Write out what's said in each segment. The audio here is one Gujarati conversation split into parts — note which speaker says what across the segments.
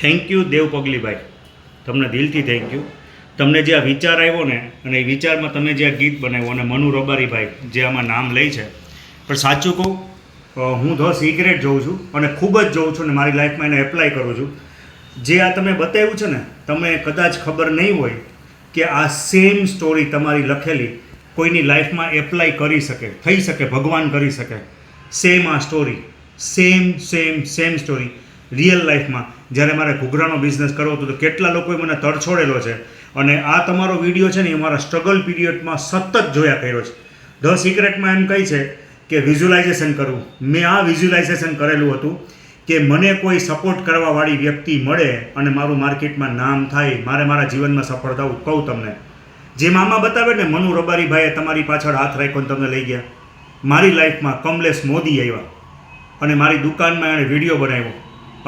Speaker 1: થેન્ક યુ દેવ પગલીભાઈ, તમને દિલથી થેન્ક યુ. તમને જે આ વિચાર આવ્યો ને, અને એ વિચારમાં તમે જે આ ગીત બનાવ્યું, અને મનુ રબારીભાઈ જે આમાં નામ લે છે, પણ સાચું કહું, હું ધ સિક્રેટ જોઉં છું અને ખૂબ જ જોઉં છું, અને મારી લાઈફમાં એને એપ્લાય કરું છું. જે આ તમે બતાવ્યું છે ને, તમે કદાચ ખબર નહીં હોય કે આ સેમ સ્ટોરી તમારી લખેલી કોઈની લાઈફમાં એપ્લાય કરી શકે, થઈ શકે, ભગવાન કરી શકે. સેમ આ સ્ટોરી, સેમ સ્ટોરી રિયલ લાઈફમાં જ્યારે મારે ઘૂઘરાનો બિઝનેસ કરવો હતો તો કેટલા લોકોએ મને તડછોડેલો છે, અને આ તમારો વિડીયો છે ને એ મારા સ્ટ્રગલ પીરિયડમાં સતત જોયા કર્યો છે. ધ સિક્રેટમાં એમ કહી છે કે વિઝ્યુલાઇઝેશન કરવું. મેં આ વિઝ્યુલાઇઝેશન કરેલું હતું કે મને કોઈ સપોર્ટ કરવાવાળી વ્યક્તિ મળે અને મારું માર્કેટમાં નામ થાય, મારે મારા જીવનમાં સફળ થવું. કહું તમને, જેમ આમાં બતાવે ને, મનુ રબારીભાઈએ તમારી પાછળ હાથ રાખ્યો ને તમને લઈ ગયા. મારી લાઈફમાં કમલેશ મોદી આવ્યા અને મારી દુકાનમાં એણે વિડીયો બનાવ્યો,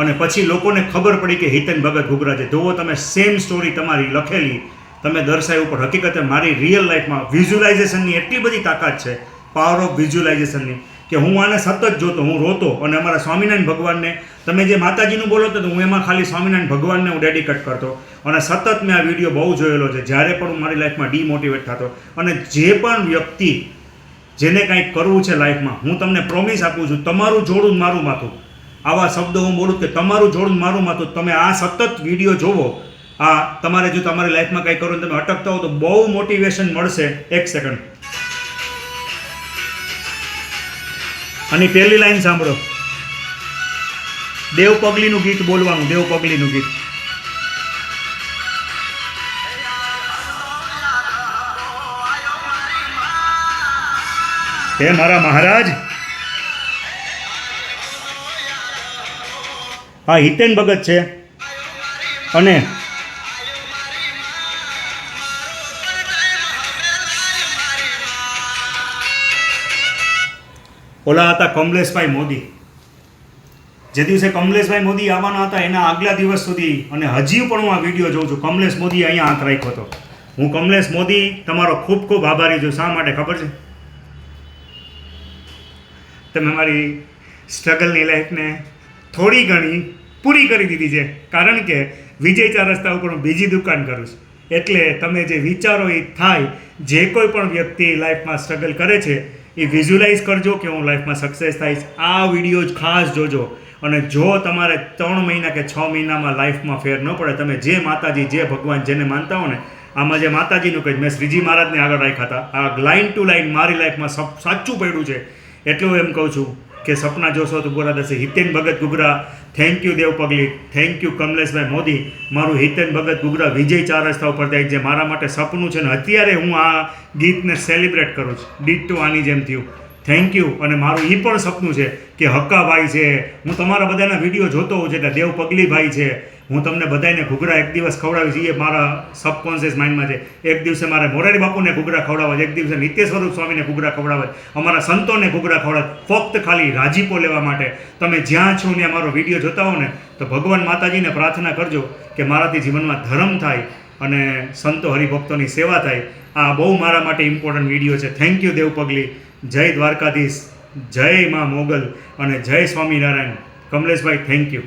Speaker 1: અને પછી લોકોને ખબર પડી કે હિતેન ભગત ઘૂઘરા છે. જુઓ તમે, સેમ સ્ટોરી તમારી લખેલી તમે દર્શાવ્યું, પણ હકીકતે મારી રિયલ લાઈફમાં વિઝ્યુલાઇઝેશનની એટલી બધી તાકાત છે, પાવર ઓફ વિઝ્યુલાઇઝેશનની, કે હું આને સતત જોતો, હું રોતો. અને અમારા સ્વામિનારાયણ ભગવાનને તમે જે માતાજીનું બોલો તો હું એમાં ખાલી સ્વામિનારાયણ ભગવાનને હું ડેડિકેટ કરતો, અને સતત મેં આ વિડીયો બહુ જોયેલો છે. જ્યારે પણ હું મારી લાઈફમાં ડિમોટિવેટ થતો, અને જે પણ વ્યક્તિ જેને કંઈક કરવું છે લાઈફમાં, હું તમને પ્રોમિસ આપું છું, તમારું જોડું મારું માથું, આવા શબ્દો હું બોલું કે તમારું જોડું મારું માથું, તમે આ સતત વિડીયો જોવો. આ તમારે જો તમારી લાઈફમાં કંઈ કરો ને તમે અટકતા હો તો બહુ મોટિવેશન મળશે. એક સેકન્ડ, અને પહેલી લાઈન સાંભળો. દેવ પગલીનું ગીત બોલવાનું, દેવ પગલીનું ગીત. હે મારા મહારાજ. હા, હિતેન ભગત છે. અને ઓલા હતા કમલેશભાઈ મોદી. જે દિવસે કમલેશભાઈ મોદી આવવાના હતા એના આગલા દિવસ સુધી, અને હજી પણ હું આ વિડીયો જોઉં છું, કમલેશ મોદીએ અહીંયા હાથ રાખ્યો હતો. હું કમલેશ મોદી તમારો ખૂબ ખૂબ આભારી છું. શા માટે ખબર છે? તમે મારી સ્ટ્રગલની લાઈફને થોડી ઘણી પૂરી કરી દીધી છે, કારણ કે વિજય ચાર રસ્તા ઉપર હું બીજી દુકાન કરું છું. એટલે તમે જે વિચારો એ થાય. જે કોઈ પણ વ્યક્તિ લાઈફમાં સ્ટ્રગલ કરે છે એ વિઝ્યુલાઇઝ કરજો કે હું લાઈફમાં સક્સેસ થઈશ. આ વિડીયો જ ખાસ જોજો. અને જો તમારે 3 મહિના કે 6 મહિનામાં લાઈફમાં ફેર ન પડે, તમે જે માતાજી, જે ભગવાન, જેને માનતા હો ને, આમાં જે માતાજીનું કંઈ, મેં શ્રીજી મહારાજને આગળ રાખ્યા હતા, આ લાઈન ટુ લાઈન મારી લાઈફમાં સાચું પડ્યું છે. એટલું એમ કહું છું કે સપના જોશો તો પૂરા થશે. Hiten Bhagat Ghughra, thank you Dev Pagli, thank you કમલેશભાઈ મોદી. મારું હિતેન ભગત ઘૂઘરા વિજય ચાર રસ્તા ઉપર થાય, જે મારા માટે સપનું છે ને અત્યારે હું આ ગીતને સેલિબ્રેટ કરું છું. ડીટુ આની જેમ થયું. Thank you. અને મારું એ પણ સપનું છે કે હક્કાભાઈ છે, હું તમારા બધાના વિડીયો જોતો હોઉં છું, એટલે દેવ પગલીભાઈ છે, હું તમને બધાને ઘૂઘરા એક દિવસ ખવડાવીશ. એ મારા સબકોન્શિયસ માઇન્ડમાં છે. એક દિવસે મારે મોરારી બાપુને ઘૂઘરા ખવડાવવા છે, એક દિવસે નિત્ય સ્વરૂપ સ્વામીને ઘૂઘરા ખવડાવવા છે, અમારા સંતોને ઘૂઘરા ખવડાવવા, ફક્ત ખાલી રાજીપો લેવા માટે. તમે જ્યાં છો ને મારો વિડીયો જોતા હો ને, તો ભગવાન માતાજીને પ્રાર્થના કરજો કે મારાથી જીવનમાં ધર્મ થાય અને સંતો હરિભક્તોની સેવા થાય. આ બહુ મારા માટે ઇમ્પોર્ટન્ટ વિડીયો છે. Thank you Dev પગલી. જય દ્વારકાધીશ, જય મા મોગલ, અને જય સ્વામિનારાયણ. કમલેશભાઈ, થેન્ક યુ.